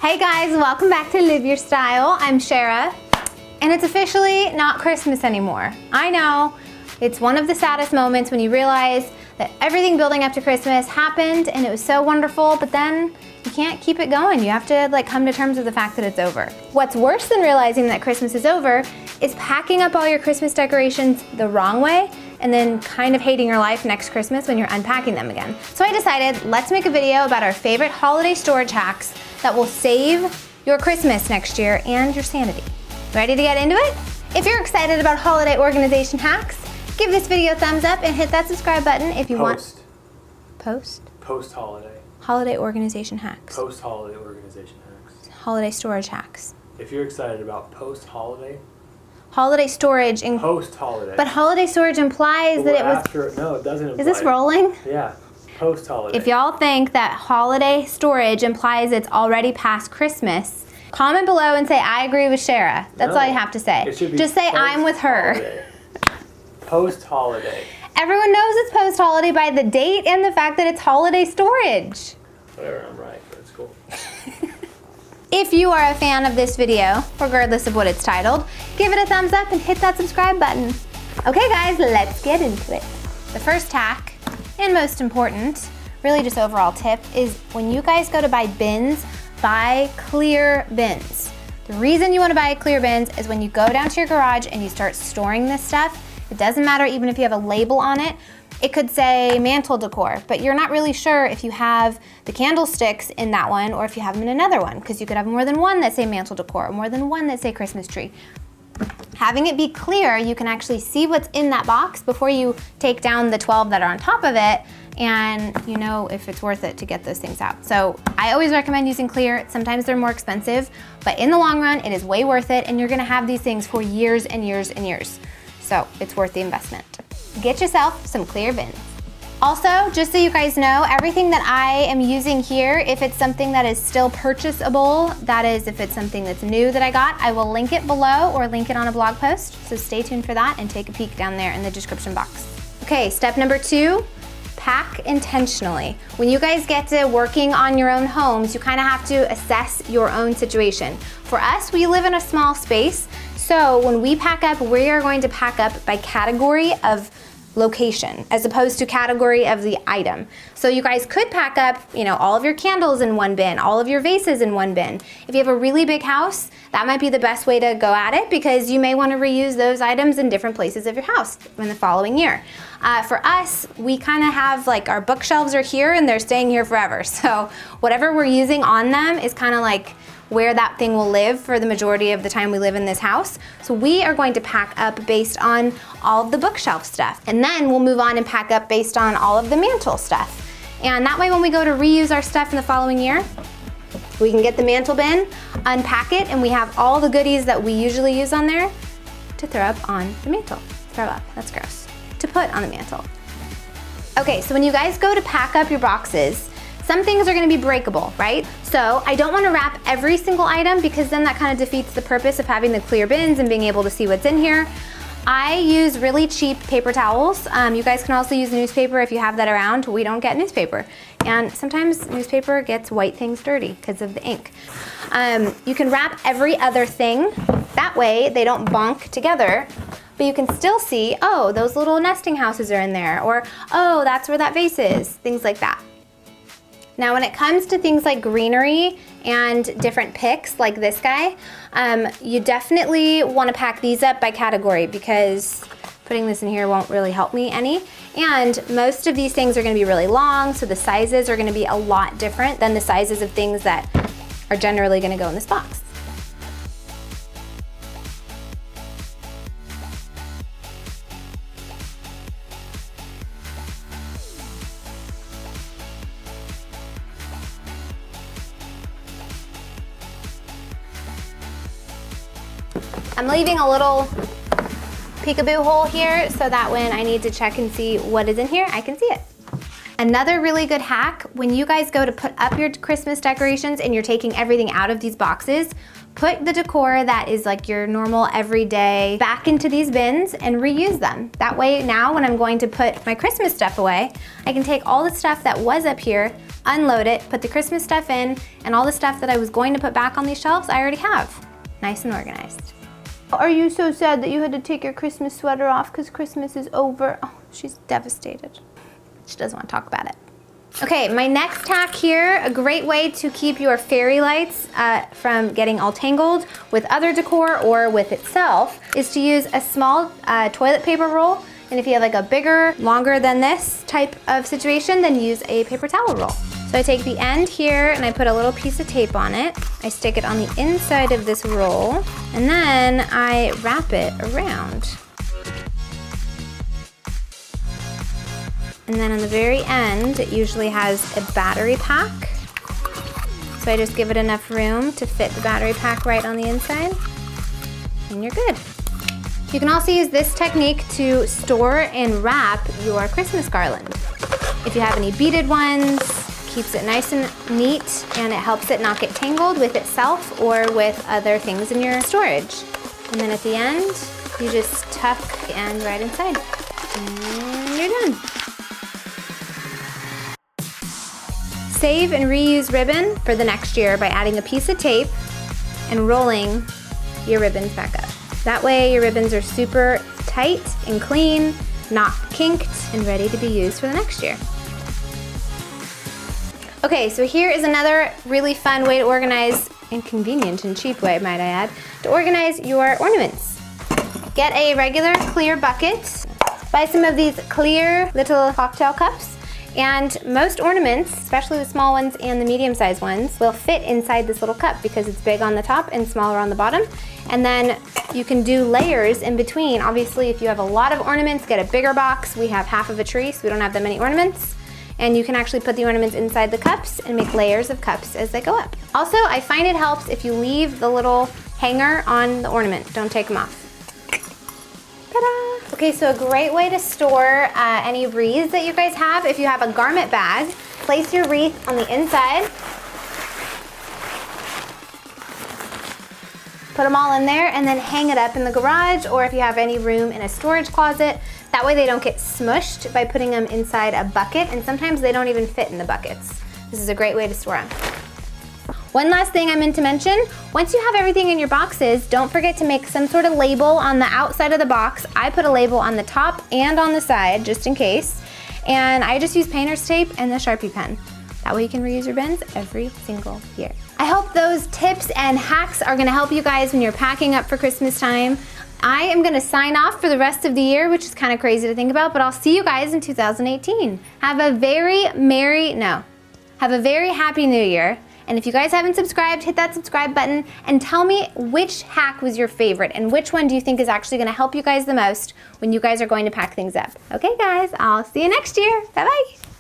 Hey guys, welcome back to Live Your Style. I'm Sharrah, and it's officially not Christmas anymore. I know, it's one of the saddest moments when you realize that everything building up to Christmas happened and it was so wonderful, but then you can't keep it going. You have to come to terms with the fact that it's over. What's worse than realizing that Christmas is over is packing up all your Christmas decorations the wrong way and then kind of hating your life next Christmas when you're unpacking them again. So I decided, let's make a video about our favorite holiday storage hacks that will save your Christmas next year and your sanity. Ready to get into it? If you're excited about holiday organization hacks, give this video a thumbs up and hit that subscribe button if you want. Post-holiday. Holiday organization hacks. Post-holiday organization hacks. Holiday storage hacks. If you're excited about post-holiday. Holiday storage. Post-holiday. But holiday storage implies that it was... No, it doesn't imply. Is this rolling? Yeah. Post-holiday. If y'all think that holiday storage implies it's already past Christmas, comment below and say, I agree with Sharrah. That's all you have to say. Just say, I'm with her. Post-holiday. Everyone knows it's post-holiday by the date and the fact that it's holiday storage. Whatever, I'm right, but it's cool. If you are a fan of this video, regardless of what it's titled, give it a thumbs up and hit that subscribe button. Okay guys, let's get into it. The first hack, and most important, really just overall tip, is when you guys go to buy bins, buy clear bins. The reason you want to buy clear bins is when you go down to your garage and you start storing this stuff, it doesn't matter even if you have a label on it. It could say MANTEL decor, but you're not really sure if you have the candlesticks in that one or if you have them in another one, because you could have more than one that say MANTEL decor, or more than one that say Christmas tree. Having it be clear, you can actually see what's in that box before you take down the 12 that are on top of it, and you know if it's worth it to get those things out. So I always recommend using clear. Sometimes they're more expensive, but in the long run, it is way worth it, and you're gonna have these things for years and years and years. So it's worth the investment. Get yourself some clear bins. Also, just so you guys know, everything that I am using here, if it's something that is still purchasable, that is, if it's something that's new that I got, I will link it below or link it on a blog post. So stay tuned for that and take a peek down there in the description box. Okay, step number 2, pack intentionally. When you guys get to working on your own homes, you kind of have to assess your own situation. For us, we live in a small space, so when we pack up, we are going to pack up by category of location as opposed to category of the item. So you guys could pack up, all of your candles in one bin, all of your vases in one bin. If you have a really big house, that might be the best way to go at it, because you may want to reuse those items in different places of your house in the following year. For us, we kind of have our bookshelves are here and they're staying here forever. So whatever we're using on them is kind of like where that thing will live for the majority of the time we live in this house. So we are going to pack up based on all of the bookshelf stuff. And then we'll move on and pack up based on all of the mantle stuff. And that way when we go to reuse our stuff in the following year, we can get the mantle bin, unpack it, and we have all the goodies that we usually use on there to throw up on the mantle. Throw up, that's gross. To put on the mantle. Okay, so when you guys go to pack up your boxes, some things are gonna be breakable, right? So I don't wanna wrap every single item, because then that kind of defeats the purpose of having the clear bins and being able to see what's in here. I use really cheap paper towels. You guys can also use newspaper if you have that around. We don't get newspaper. And sometimes newspaper gets white things dirty because of the ink. You can wrap every other thing. That way they don't bonk together, but you can still see, oh, those little nesting houses are in there, or, oh, that's where that vase is, things like that. Now when it comes to things like greenery and different picks like this guy, you definitely want to pack these up by category, because putting this in here won't really help me any. And most of these things are going to be really long, so the sizes are going to be a lot different than the sizes of things that are generally going to go in this box. I'm leaving a little peekaboo hole here so that when I need to check and see what is in here, I can see it. Another really good hack, when you guys go to put up your Christmas decorations and you're taking everything out of these boxes, put the decor that is like your normal everyday back into these bins and reuse them. That way now when I'm going to put my Christmas stuff away, I can take all the stuff that was up here, unload it, put the Christmas stuff in, and all the stuff that I was going to put back on these shelves, I already have. Nice and organized. Are you so sad that you had to take your Christmas sweater off because Christmas is over? Oh, she's devastated. She doesn't want to talk about it. Okay, my next tack here, a great way to keep your fairy lights from getting all tangled with other decor or with itself, is to use a small toilet paper roll. And if you have like a bigger, longer than this type of situation, then use a paper towel roll. So I take the end here and I put a little piece of tape on it. I stick it on the inside of this roll, and then I wrap it around. And then on the very end, it usually has a battery pack. So I just give it enough room to fit the battery pack right on the inside, and you're good. You can also use this technique to store and wrap your Christmas garland. If you have any beaded ones, keeps it nice and neat, and it helps it not get tangled with itself or with other things in your storage. And then at the end, you just tuck the end right inside, and you're done. Save and reuse ribbon for the next year by adding a piece of tape and rolling your ribbons back up. That way your ribbons are super tight and clean, not kinked, and ready to be used for the next year. Okay, so here is another really fun way to organize, and convenient and cheap way, might I add, to organize your ornaments. Get a regular clear bucket, buy some of these clear little cocktail cups, and most ornaments, especially the small ones and the medium-sized ones, will fit inside this little cup because it's big on the top and smaller on the bottom. And then you can do layers in between. Obviously, if you have a lot of ornaments, get a bigger box. We have half of a tree, so we don't have that many ornaments. And you can actually put the ornaments inside the cups and make layers of cups as they go up. Also, I find it helps if you leave the little hanger on the ornament. Don't take them off. Ta-da! Okay, so a great way to store any wreaths that you guys have, if you have a garment bag, place your wreath on the inside. Put them all in there and then hang it up in the garage, or if you have any room in a storage closet. That way they don't get smushed by putting them inside a bucket, and sometimes they don't even fit in the buckets. This is a great way to store them. One last thing I meant to mention, once you have everything in your boxes, don't forget to make some sort of label on the outside of the box. I put a label on the top and on the side, just in case. And I just use painter's tape and the Sharpie pen. That way you can reuse your bins every single year. I hope those tips and hacks are gonna help you guys when you're packing up for Christmas time. I am gonna sign off for the rest of the year, which is kind of crazy to think about, but I'll see you guys in 2018. Have a very happy new year. And if you guys haven't subscribed, hit that subscribe button and tell me which hack was your favorite and which one do you think is actually gonna help you guys the most when you guys are going to pack things up. Okay guys, I'll see you next year. Bye-bye.